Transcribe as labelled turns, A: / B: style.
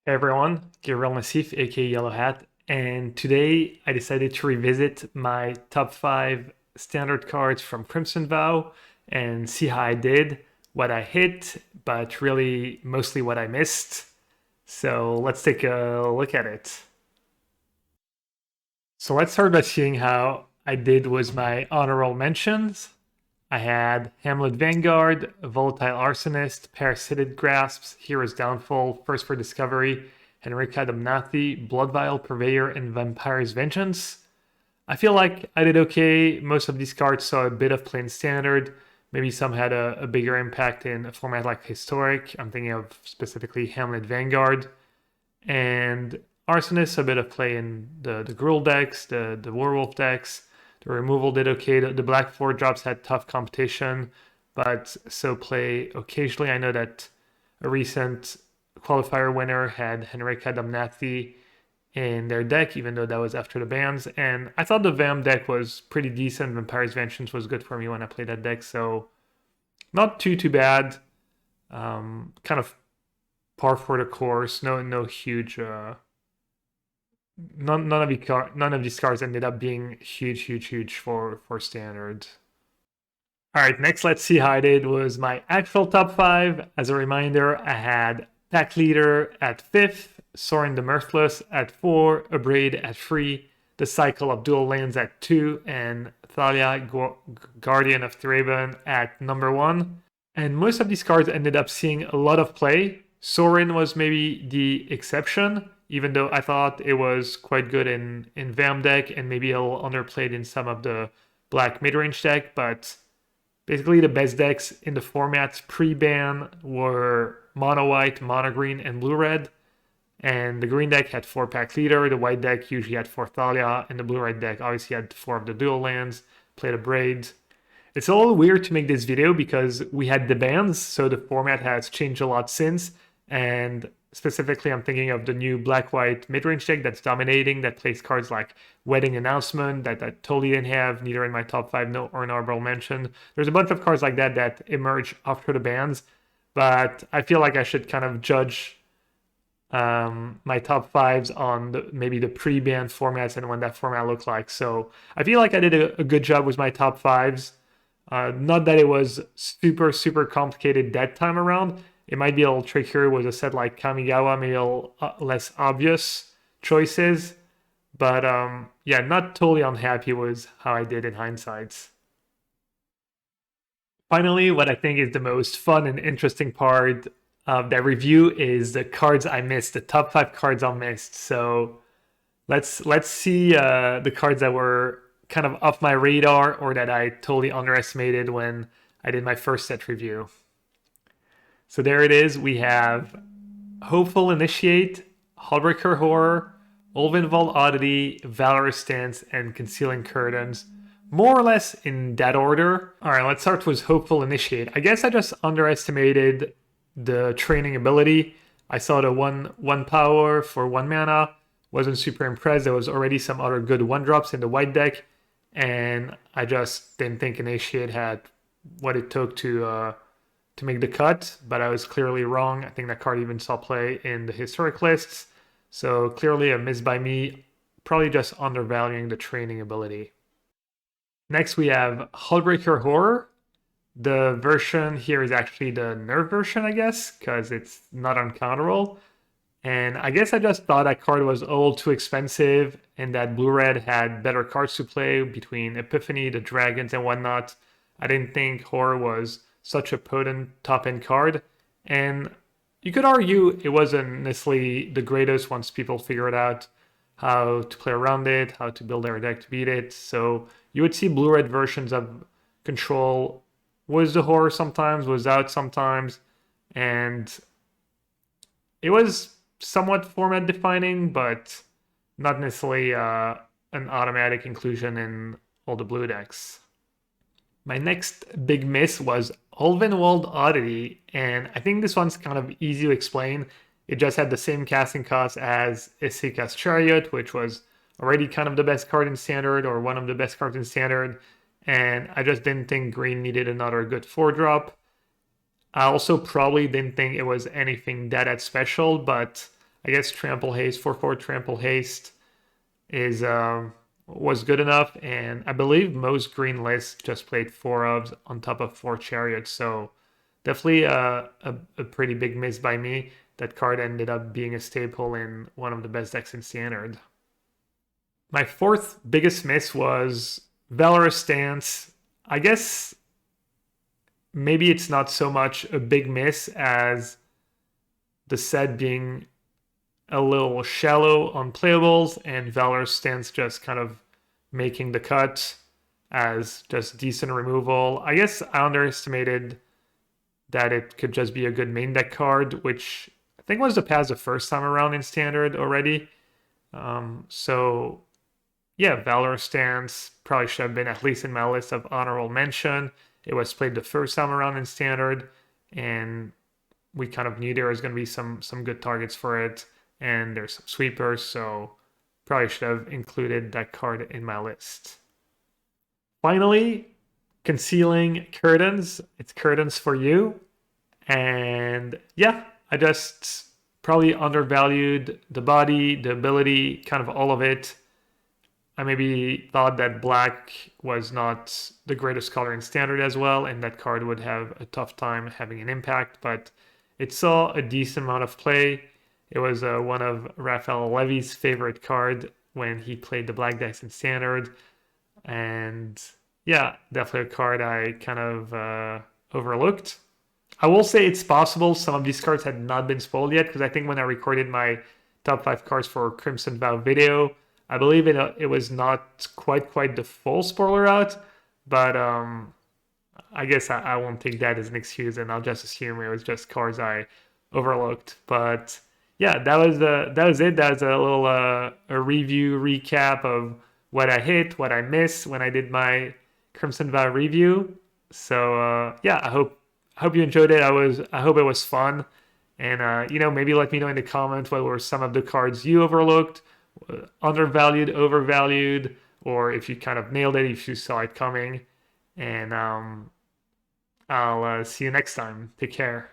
A: Hey everyone, Gabriel Nassif, aka Yellowhat, and today I decided to revisit my top 5 standard cards from Crimson Vow and see how I did, what I hit, but really mostly what I missed. So let's take a look at it. So let's start by seeing how I did was my honorable mentions. I had Hamlet Vanguard, Volatile Arsonist, Parasitic Grasps, Hero's Downfall, First for Discovery, Henrika Damnathi, Blood Vial Purveyor, and Vampire's Vengeance. I feel like I did okay. Most of these cards saw a bit of play in Standard. Maybe some had a bigger impact in a format like Historic. I'm thinking of specifically Hamlet Vanguard. And Arsonist, a bit of play in the Gruul decks, the Werewolf decks. The removal did okay. The Black 4 drops had tough competition, but so play occasionally. I know that a recent qualifier winner had Henrika Damnathi in their deck, even though that was after the bans. And I thought the VAM deck was pretty decent. Vampire's Vengeance was good for me when I played that deck, so not too bad. Kind of par for the course. No huge. None of these cards ended up being huge for standard. All right, next let's see how I did was my actual top 5. As a reminder, I had Pack Leader at 5th, Sorin the Mirthless at 4, Abrade at 3, The Cycle of Dual Lands at 2, and Thalia, Guardian of Thraben at number 1. And most of these cards ended up seeing a lot of play. Sorin was maybe the exception, even though I thought it was quite good in VAM deck and maybe a little underplayed in some of the black mid-range deck, but basically the best decks in the formats pre-ban were mono white, mono green, and blue red. And the green deck had 4 Pack Leader, the white deck usually had 4 Thalia, and the blue red deck obviously had 4 of the dual lands, played a Braid. It's a little weird to make this video because we had the bans, so the format has changed a lot since, and specifically I'm thinking of the new black-white mid-range deck that's dominating, that plays cards like Wedding Announcement, that I totally didn't have, neither in my top 5 or in honorable mention. There's a bunch of cards like that that emerge after the bans, but I feel like I should kind of judge my top 5s on maybe the pre-ban formats and what that format looked like. So I feel like I did a good job with my top 5s. Not that it was super complicated that time around. It might be a little trickier with a set like Kamigawa, maybe a little less obvious choices. But yeah, not totally unhappy with how I did in hindsight. Finally, what I think is the most fun and interesting part of that review is the cards I missed, the top 5 cards I missed. So let's see the cards that were kind of off my radar or that I totally underestimated when I did my first set review. So there it is. We have Hopeful Initiate, Heartbreaker Horror, Ulvenwald Oddity, Valorous Stance, and Concealing Curtains. More or less in that order. All right, let's start with Hopeful Initiate. I guess I just underestimated the training ability. I saw the one power for 1 mana. Wasn't super impressed. There was already some other good 1-drops in the white deck, and I just didn't think Initiate had what it took to make the cut, but I was clearly wrong. I think that card even saw play in the historic lists. So clearly a miss by me, probably just undervaluing the training ability. Next we have Heartbreaker Horror. The version here is actually the nerf version, I guess, because it's not uncounterable. And I guess I just thought that card was a little too expensive and that blue-red had better cards to play between Epiphany, the dragons, and whatnot. I didn't think Horror was such a potent top-end card. And you could argue it wasn't necessarily the greatest once people figured out how to play around it, how to build their deck to beat it. So you would see blue-red versions of Control was the Horror sometimes, was out sometimes, and it was somewhat format defining, but not necessarily an automatic inclusion in all the blue decks. My next big miss was Ulvenwald Oddity, and I think this one's kind of easy to explain. It just had the same casting cost as Isika's Chariot, which was already kind of the best card in Standard, or one of the best cards in Standard, and I just didn't think green needed another good 4-drop. I also probably didn't think it was anything that special, but I guess Trample Haste, 4/4 Trample Haste is was good enough, and I believe most green lists just played 4 ofs on top of 4 Chariots, so definitely a pretty big miss by me. That card ended up being a staple in one of the best decks in Standard. My fourth biggest miss was Valorous Stance. I guess maybe it's not so much a big miss as the set being a little shallow on playables and Valorous Stance just kind of making the cut as just decent removal. I guess I underestimated that it could just be a good main deck card, which I think was the pass the first time around in Standard already. So yeah, Valorous Stance probably should have been at least in my list of honorable mention. It was played the first time around in Standard, and we kind of knew there was going to be some good targets for it, and there's some sweepers, so probably should have included that card in my list. Finally, Concealing Curtains. It's curtains for you. And yeah, I just probably undervalued the body, the ability, kind of all of it. I maybe thought that black was not the greatest color in Standard as well, and that card would have a tough time having an impact, but it saw a decent amount of play. It was one of Raphael Levy's favorite card when he played the black decks in Standard, and yeah, definitely a card I kind of overlooked. I will say it's possible some of these cards had not been spoiled yet, because I think when I recorded my top 5 cards for Crimson Vow video, I believe it was not quite the full spoiler out, but I guess I won't take that as an excuse, and I'll just assume it was just cards I overlooked. But yeah, that was it. That was a little a review recap of what I hit, what I missed when I did my Crimson Vow review. So yeah, I hope you enjoyed it. I hope it was fun, and maybe let me know in the comments what were some of the cards you overlooked, undervalued, overvalued, or if you kind of nailed it, if you saw it coming. And I'll see you next time. Take care.